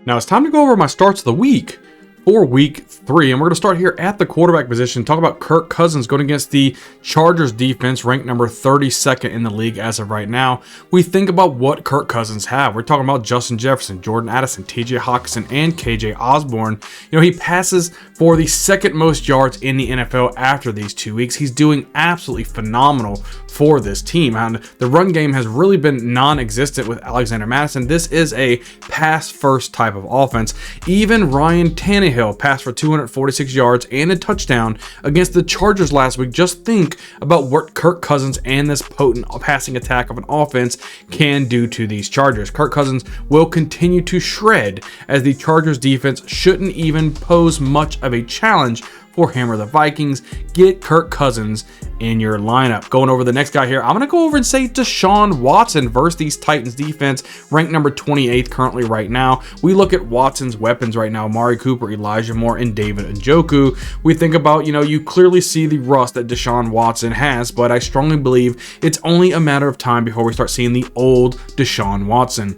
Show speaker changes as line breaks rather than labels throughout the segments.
Now it's time to go over my starts of the week for week 3, and we're going to start here at the quarterback position. Talk about Kirk Cousins going against the Chargers defense, ranked number 32nd in the league as of right now. We think about what Kirk Cousins have. We're talking about Justin Jefferson, Jordan Addison, TJ Hawkinson, and KJ Osborne. You know, he passes for the second most yards in the NFL after these 2 weeks. He's doing absolutely phenomenal for this team, and the run game has really been non-existent with Alexander Mattison. This is a pass-first type of offense. Even Ryan Tannehill passed for 246 yards and a touchdown against the Chargers last week. Just think about what Kirk Cousins and this potent passing attack of an offense can do to these Chargers. Kirk Cousins will continue to shred, as the Chargers defense shouldn't even pose much of a challenge for him or the Vikings. Get Kirk Cousins in your lineup. Going over the next guy here, I'm going to go over and say DeSean Watson versus these Titans defense, ranked number 28th currently right now. We look at Watson's weapons right now: Amari Cooper, Elijah Moore, and David Njoku. We think about, you clearly see the rust that DeSean Watson has, but I strongly believe it's only a matter of time before we start seeing the old DeSean Watson.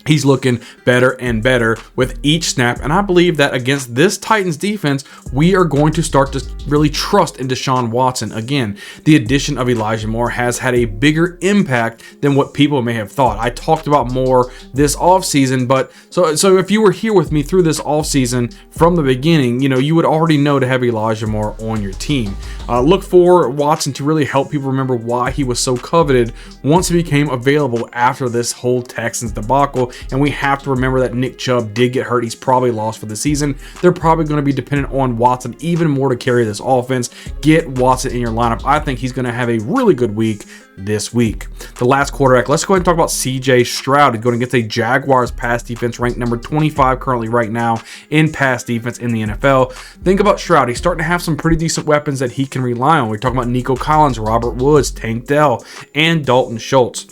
He's looking better and better with each snap, and I believe that against this Titans defense, we are going to start to really trust in DeSean Watson again. The addition of Elijah Moore has had a bigger impact than what people may have thought. I talked about Moore this offseason, but so if you were here with me through this offseason from the beginning, you would already know to have Elijah Moore on your team. Look for Watson to really help people remember why he was so coveted once he became available after this whole Texans debacle. And we have to remember that Nick Chubb did get hurt. He's probably lost for the season. They're probably going to be dependent on Watson even more to carry this offense. Get Watson in your lineup. I think he's going to have a really good week this week. The last quarterback, let's go ahead and talk about CJ Stroud. He's going against a Jaguars pass defense, ranked number 25 currently right now in pass defense in the NFL. Think about Stroud. He's starting to have some pretty decent weapons that he can rely on. We're talking about Nico Collins, Robert Woods, Tank Dell, and Dalton Schultz.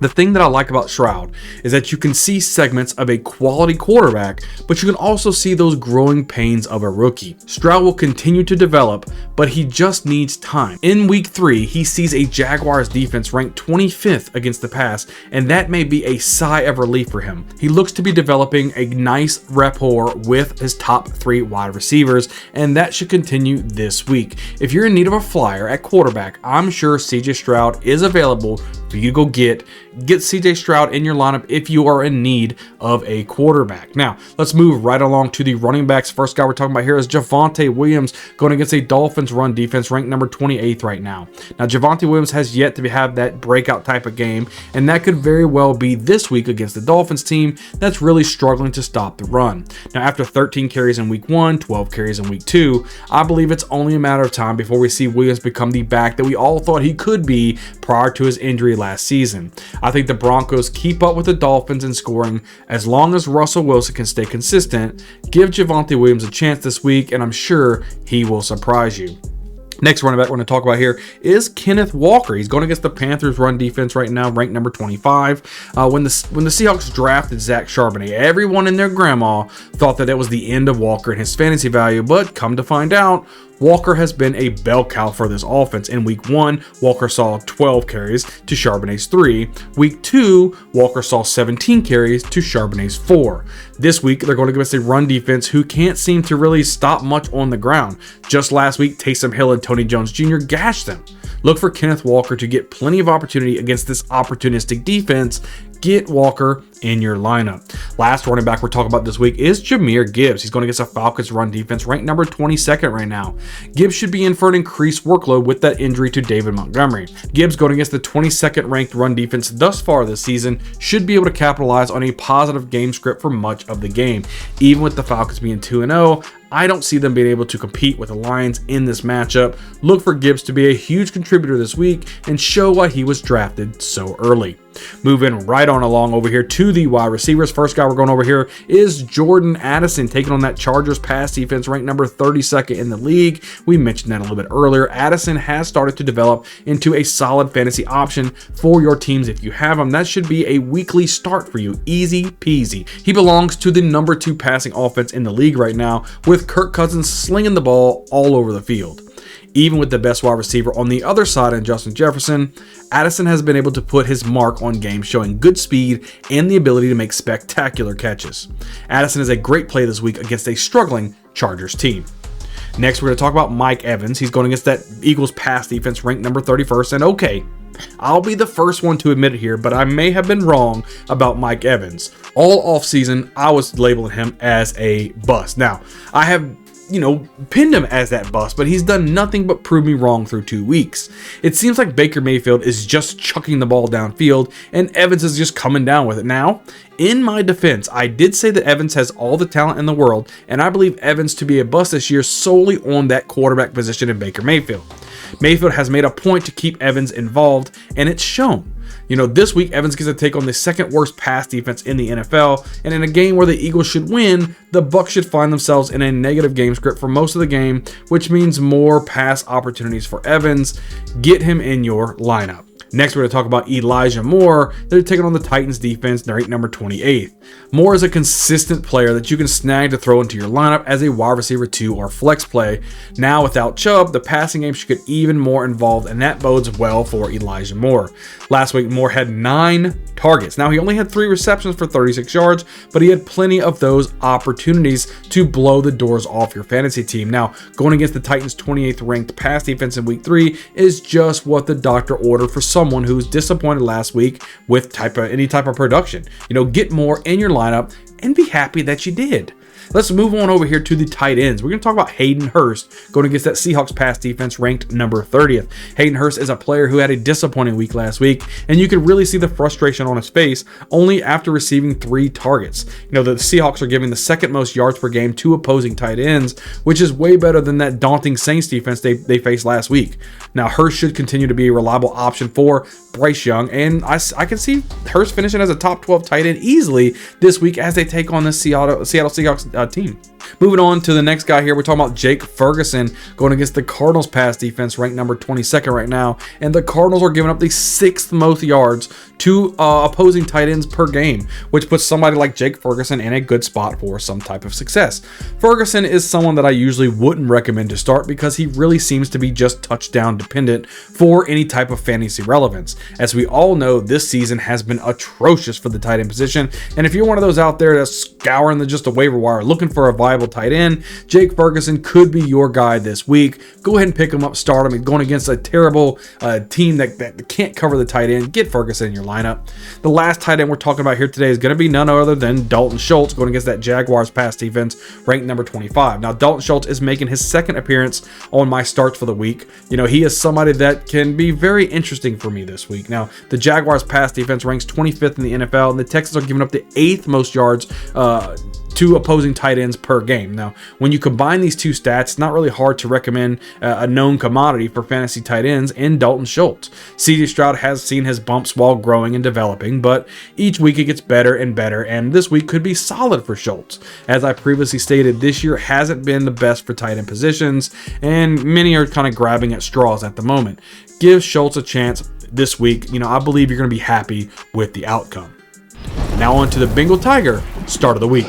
The thing that I like about Stroud is that you can see segments of a quality quarterback, but you can also see those growing pains of a rookie. Stroud will continue to develop, but he just needs time. In week 3, he sees a Jaguars defense ranked 25th against the pass, and that may be a sigh of relief for him. He looks to be developing a nice rapport with his top 3 wide receivers, and that should continue this week. If you're in need of a flyer at quarterback, I'm sure CJ Stroud is available for you to go get CJ Stroud in your lineup if you are in need of a quarterback. Now, let's move right along to the running backs. First guy we're talking about here is Javonte Williams going against a Dolphins run defense ranked number 28th right now. Now, Javonte Williams has yet to have that breakout type of game, and that could very well be this week against the Dolphins team that's really struggling to stop the run. Now, after 13 carries in week 1, 12 carries in week 2, I believe it's only a matter of time before we see Williams become the back that we all thought he could be prior to his injury last season. I think the Broncos keep up with the Dolphins in scoring as long as Russell Wilson can stay consistent. Give Javonte Williams a chance this week, and I'm sure he will surprise you. Next running back we're going to talk about here is Kenneth Walker. He's going against the Panthers run defense right now, ranked number 25. When the Seahawks drafted Zach Charbonnet, everyone and their grandma thought that it was the end of Walker and his fantasy value, but come to find out, Walker has been a bell cow for this offense. In week 1, Walker saw 12 carries to Charbonnet's 3. Week 2, Walker saw 17 carries to Charbonnet's 4. This week, they're going to give us a run defense who can't seem to really stop much on the ground. Just last week, Taysom Hill and Tony Jones Jr. gashed them. Look for Kenneth Walker to get plenty of opportunity against this opportunistic defense. Get Walker in your lineup. Last running back we're talking about this week is Jamel Gibbs. He's going against a Falcons run defense ranked number 22nd right now. Gibbs should be in for an increased workload with that injury to David Montgomery. Gibbs, going against the 22nd ranked run defense thus far this season, should be able to capitalize on a positive game script for much of the game. Even with the Falcons being 2-0, I don't see them being able to compete with the Lions in this matchup. Look for Gibbs to be a huge contributor this week and show why he was drafted so early. Moving right on along over here to the wide receivers. First guy we're going over here is Jordan Addison, taking on that Chargers pass defense ranked number 32nd in the league. We mentioned that a little bit earlier. Addison has started to develop into a solid fantasy option for your teams if you have him. That should be a weekly start for you. Easy peasy. He belongs to the number 2 passing offense in the league right now, with Kirk Cousins slinging the ball all over the field. Even with the best wide receiver on the other side in Justin Jefferson, Addison has been able to put his mark on games, showing good speed and the ability to make spectacular catches. Addison is a great play this week against a struggling Chargers team. Next, we're going to talk about Mike Evans. He's going against that Eagles pass defense ranked number 31st. And okay, I'll be the first one to admit it here, but I may have been wrong about Mike Evans. All offseason, I was labeling him as a bust. Now, I have pinned him as that bust, but he's done nothing but prove me wrong through 2 weeks. It seems like Baker Mayfield is just chucking the ball downfield, and Evans is just coming down with it. Now, in my defense, I did say that Evans has all the talent in the world, and I believe Evans to be a bust this year solely on that quarterback position in Baker Mayfield. Mayfield has made a point to keep Evans involved, and it's shown. This week, Evans gets to take on the second worst pass defense in the NFL, and in a game where the Eagles should win, the Bucs should find themselves in a negative game script for most of the game, which means more pass opportunities for Evans. Get him in your lineup. Next, we're going to talk about Elijah Moore. They're taking on the Titans defense. They're ranked number 28th. Moore is a consistent player that you can snag to throw into your lineup as a wide receiver 2 or flex play. Now, without Chubb, the passing game should get even more involved, and that bodes well for Elijah Moore. Last week, Moore had 9 targets. Now, he only had 3 receptions for 36 yards, but he had plenty of those opportunities to blow the doors off your fantasy team. Now, going against the Titans' 28th ranked pass defense in week 3 is just what the doctor ordered for someone who was disappointed last week with any type of production. Get Moore in your lineup and be happy that you did. Let's move on over here to the tight ends. We're going to talk about Hayden Hurst going against that Seahawks pass defense ranked number 30th. Hayden Hurst is a player who had a disappointing week last week, and you can really see the frustration on his face only after receiving 3 targets. The Seahawks are giving the second most yards per game to opposing tight ends, which is way better than that daunting Saints defense they faced last week. Now, Hurst should continue to be a reliable option for Bryce Young, and I can see Hurst finishing as a top 12 tight end easily this week as they take on the Seattle Seahawks team. Moving on to the next guy here, we're talking about Jake Ferguson going against the Cardinals pass defense ranked number 22nd right now, and the Cardinals are giving up the 6th most yards to opposing tight ends per game, which puts somebody like Jake Ferguson in a good spot for some type of success. Ferguson is someone that I usually wouldn't recommend to start because he really seems to be just touchdown dependent for any type of fantasy relevance. As we all know, this season has been atrocious for the tight end position, and if you're one of those out there that's scouring just the waiver wire looking for a viable tight end, Jake Ferguson could be your guy this week. Go ahead and pick him up, start him. He's going against a terrible team that can't cover the tight end. Get Ferguson in your lineup. The last tight end we're talking about here today is going to be none other than Dalton Schultz going against that Jaguars pass defense ranked number 25. Now, Dalton Schultz is making his second appearance on my starts for the week. He is somebody that can be very interesting for me this week. Now, the Jaguars pass defense ranks 25th in the NFL, and the Texans are giving up the 8th most yards to opposing tight ends per game. Now, when you combine these two stats, it's not really hard to recommend a known commodity for fantasy tight ends in Dalton Schultz. CJ Stroud has seen his bumps while growing and developing, but each week it gets better and better, and this week could be solid for Schultz. As I previously stated, this year hasn't been the best for tight end positions, and many are kind of grabbing at straws at the moment. Give Schultz a chance this week. I believe you're going to be happy with the outcome. Now on to the Bengal Tiger start of the week.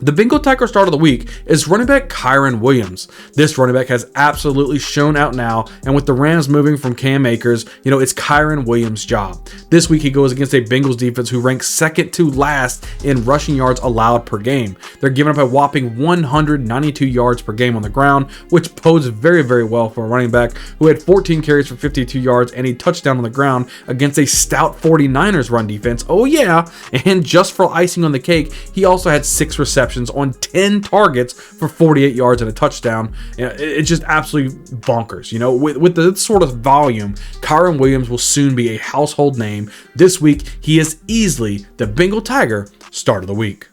The Bengal Tiger start of the week is running back Kyron Williams. This running back has absolutely shown out now, and with the Rams moving from Cam Akers, it's Kyron Williams' job. This week he goes against a Bengals defense who ranks second to last in rushing yards allowed per game. They're giving up a whopping 192 yards per game on the ground, which bodes very, very well for a running back who had 14 carries for 52 yards and a touchdown on the ground against a stout 49ers run defense. Oh yeah, and just for icing on the cake, he also had 6 receptions on 10 targets for 48 yards and a touchdown. It's just absolutely bonkers. With the sort of volume, Kyron Williams will soon be a household name. This week, he is easily the Bengal Tiger start of the week.